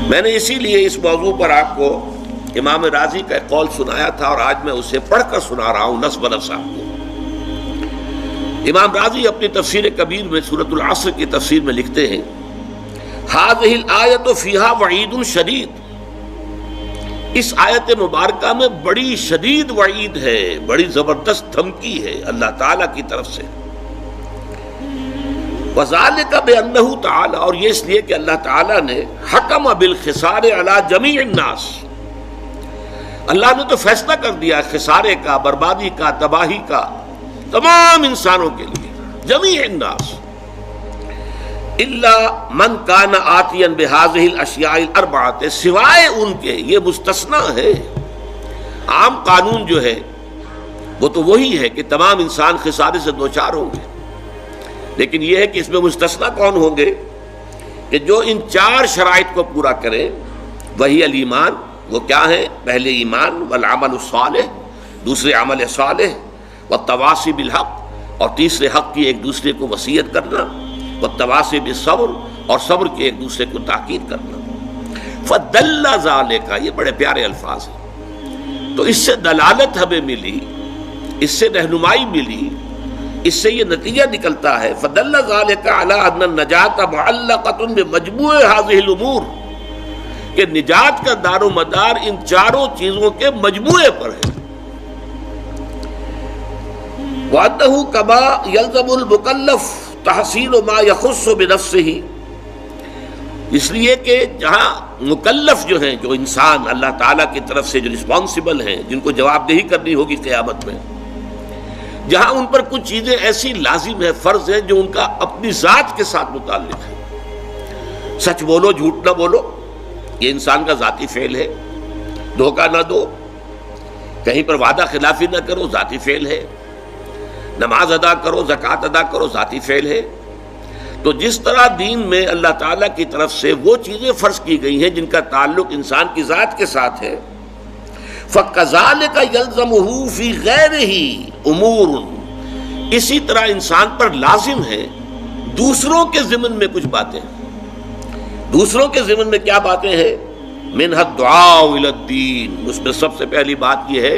میں نے اسی لیے اس موضوع پر آپ کو امام راضی کا ایک قول سنایا تھا اور آج میں اسے پڑھ کر سنا رہا ہوں نصب نفس آپ کو۔ امام راضی اپنی تفسیر کبیر میں سورۃ العصر کی تفسیر میں لکھتے ہیں ہذہ الآیۃ فیہا وعید شدید، اس آیت مبارکہ میں بڑی شدید وعید ہے، بڑی زبردست دھمکی ہے اللہ تعالیٰ کی طرف سے۔ وذالک بانہ تعالی، اور یہ اس لیے کہ اللہ تعالیٰ نے حکم بالخسار علی جمیع الناس، اللہ نے تو فیصلہ کر دیا خسارے کا، بربادی کا، تباہی کا تمام انسانوں کے لیے، جمیع الناس، الا من کان آتیا بہذہ الاشیاء الاربعۃ، سوائے ان کے، یہ مستثنا ہے۔ عام قانون جو ہے وہ تو وہی ہے کہ تمام انسان خسارے سے دوچار ہوں گے، لیکن یہ ہے کہ اس میں مستثنا کون ہوں گے کہ جو ان 4 شرائط کو پورا کرے، وہی الایمان، وہ کیا ہے؟ پہلے ایمان، والعمل الصالح، دوسرے عمل صالح، والتواصی بالحق، اور تیسرے حق کی ایک دوسرے کو وصیت کرنا، والتواصی بالصبر، اور صبر کی ایک دوسرے کو تاکید کرنا۔ فدل ذالک، یہ بڑے پیارے الفاظ ہیں، تو اس سے دلالت ہمیں ملی، اس سے رہنمائی ملی، اس سے یہ نتیجہ نکلتا ہے فدل ذالک علی ان النجاۃ معلقۃ بمجموع هذه الامور، کہ نجات کا دار و مدار ان 4 چیزوں کے مجموعے پر ہے۔ وَأَنَّهُ كَمَا يَلْزَمُ الْمُكَلَّفَ تَحْصِيلُ مَا يَخُصُّ بِنَفْسِهِ، اس لیے کہ جہاں مکلف جو ہیں، جو انسان اللہ تعالیٰ کی طرف سے جو رسپانسبل ہیں، جن کو جواب دہی کرنی ہوگی قیامت میں، جہاں ان پر کچھ چیزیں ایسی لازم ہیں، فرض ہیں، جو ان کا اپنی ذات کے ساتھ متعلق ہے۔ سچ بولو، جھوٹ نہ بولو، یہ انسان کا ذاتی فعل ہے۔ دھوکہ نہ دو، کہیں پر وعدہ خلافی نہ کرو، ذاتی فعل ہے۔ نماز ادا کرو، زکوٰۃ ادا کرو، ذاتی فعل ہے۔ تو جس طرح دین میں اللہ تعالیٰ کی طرف سے وہ چیزیں فرض کی گئی ہیں جن کا تعلق انسان کی ذات کے ساتھ ہے، فَكَذَلِكَ يَلْزَمُهُ فِي غَيْرِهِ أُمُورٌ، اسی طرح انسان پر لازم ہے دوسروں کے ضمن میں کچھ باتیں۔ دوسروں کے ضمن میں کیا باتیں ہیں؟ مِنْهَا الدُّعَاءُ إِلَى الدِّينِ، اس میں سب سے پہلی بات یہ ہے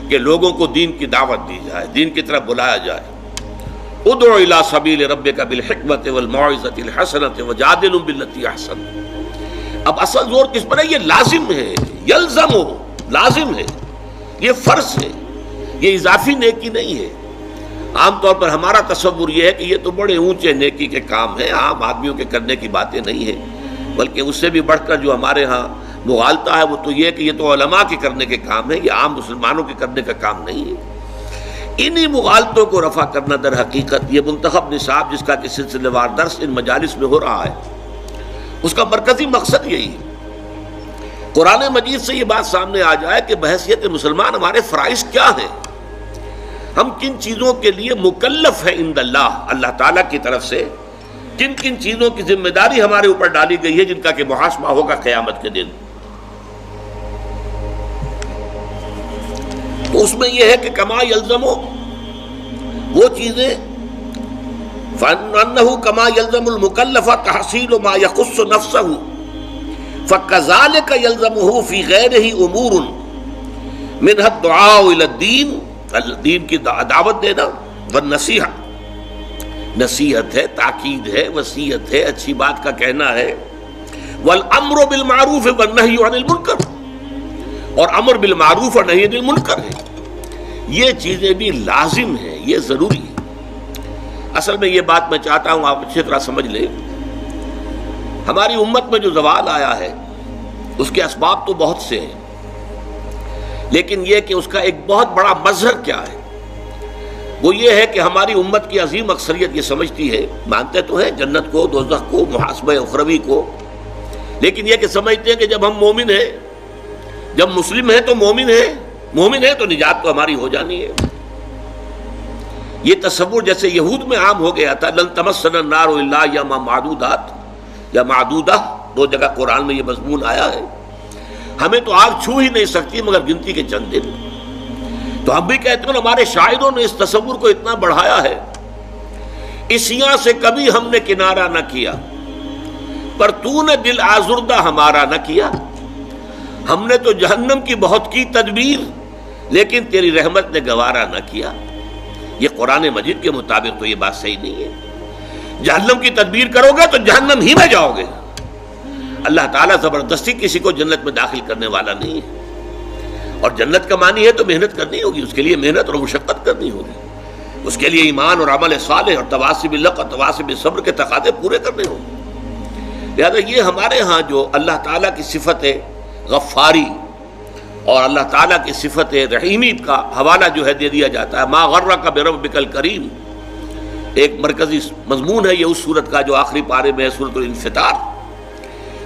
کہ لوگوں کو دین کی دعوت دی جائے، دین کی طرف بلایا جائے۔ ادعو الی سبیل ربک بالحکمۃ والموعظۃ الحسنۃ وجادلھم باللتی احسن۔ اب اصل زور کس پر ہے؟ یہ لازم ہے، یلزم، لازم ہے، یہ فرض ہے، یہ اضافی نیکی نہیں ہے۔ عام طور پر ہمارا تصور یہ ہے کہ یہ تو بڑے اونچے نیکی کے کام ہیں، عام آدمیوں کے کرنے کی باتیں نہیں ہیں، بلکہ اس سے بھی بڑھ کر جو ہمارے ہاں مغالطہ ہے وہ تو یہ کہ یہ تو علماء کے کرنے کے کام ہے، یہ عام مسلمانوں کے کرنے کا کام نہیں ہے۔ انہی مغالطوں کو رفع کرنا در حقیقت یہ منتخب نصاب جس کا کہ سلسلہ وار درس ان مجالس میں ہو رہا ہے، اس کا مرکزی مقصد یہی ہے۔ قرآن مجید سے یہ بات سامنے آ جائے کہ بحیثیت مسلمان ہمارے فرائض کیا ہیں، ہم کن چیزوں کے لیے مکلف ہیں عند اللہ، اللہ تعالیٰ کی طرف سے کن کن چیزوں کی ذمہ داری ہمارے اوپر ڈالی گئی ہے جن کا کہ محاسبہ ہوگا قیامت کے دن۔ تو اس میں یہ ہے کہ کما یلزم، وہ چیزیں فَأَنَّهُ كَمَا يَلْزَمُ الْمُكَلَّفَ تَحْصِيلُ مَا يَخُصُّ نَفْسَهُ فَكَذَلِكَ يَلْزَمُهُ فِي غَيْرِهِ أُمُورٌ مِنْهَا الدُّعَاءُ إِلَى الدِّينِ، دین کی دعوت دینا، والنصیحہ، نصیحت ہے، تاکید ہے، وصیت ہے، اچھی بات کا کہنا ہے، والامر بالمعروف والنہی عن المنکر، اور امر بالمعروف اور نہی عن المنکر ہے۔ یہ چیزیں بھی لازم ہیں، یہ ضروری ہے۔ اصل میں یہ بات میں چاہتا ہوں آپ اچھی طرح سمجھ لیں، ہماری امت میں جو زوال آیا ہے اس کے اسباب تو بہت سے ہیں، لیکن یہ کہ اس کا ایک بہت بڑا مظہر کیا ہے، وہ یہ ہے کہ ہماری امت کی عظیم اکثریت یہ سمجھتی ہے، مانتے تو ہیں جنت کو، دوزخ کو، محاسبہ اخروی کو، لیکن یہ کہ سمجھتے ہیں کہ جب ہم مومن ہیں، جب مسلم ہیں تو مومن ہے تو نجات تو ہماری ہو جانی ہے۔ یہ تصور جیسے یہود میں عام ہو گیا تھا، لن تمسنا النار الا ایاما معدودات یا معدودہ، 2 جگہ قرآن میں یہ مضمون آیا ہے، ہمیں تو آگ چھو ہی نہیں سکتی مگر گنتی کے چند دن۔ تو ہم بھی کہتے ہیں ہمارے شاعروں نے اس تصور کو اتنا بڑھایا ہے، اسیاں سے کبھی ہم نے کنارہ نہ کیا، پر تو نے دل آزردہ ہمارا نہ کیا. ہم نے تو جہنم کی بہت کی تدبیر لیکن تیری رحمت نے گوارا نہ کیا. یہ قرآن مجید کے مطابق تو یہ بات صحیح نہیں ہے. جہنم کی تدبیر کرو گے تو جہنم ہی میں جاؤ گے. اللہ تعالیٰ زبردستی کسی کو جنت میں داخل کرنے والا نہیں ہے. اور جنت کا معنی ہے تو محنت کرنی ہوگی, اس کے لیے محنت اور مشقت کرنی ہوگی, اس کے لیے ایمان اور عمل صالح اور تواصی بالحق اور تواصی بالصبر کے تقاضے پورے کرنے ہوں. لہذا یہ ہمارے ہاں جو اللہ تعالیٰ کی صفت ہے غفاری اور اللہ تعالیٰ کی صفت رحیمی کا حوالہ جو ہے دے دیا جاتا ہے. ما غرک بربک الکریم ایک مرکزی مضمون ہے یہ اس سورت کا جو آخری پارے میں ہے, سورۃ الانفطار.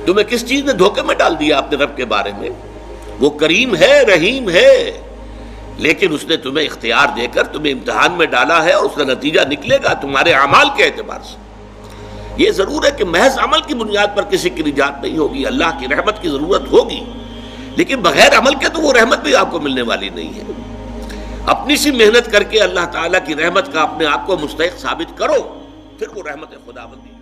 تمہیں کس چیز نے دھوکے میں ڈال دیا اپنے رب کے بارے میں؟ وہ کریم ہے, رحیم ہے, لیکن اس نے تمہیں اختیار دے کر تمہیں امتحان میں ڈالا ہے اور اس کا نتیجہ نکلے گا تمہارے اعمال کے اعتبار سے. یہ ضرور ہے کہ محض عمل کی بنیاد پر کسی کی نجات نہیں ہوگی, اللہ کی رحمت کی ضرورت ہوگی, لیکن بغیر عمل کے تو وہ رحمت بھی آپ کو ملنے والی نہیں ہے. اپنی سی محنت کر کے اللہ تعالیٰ کی رحمت کا اپنے آپ کو مستحق ثابت کرو, پھر وہ رحمت خداوندی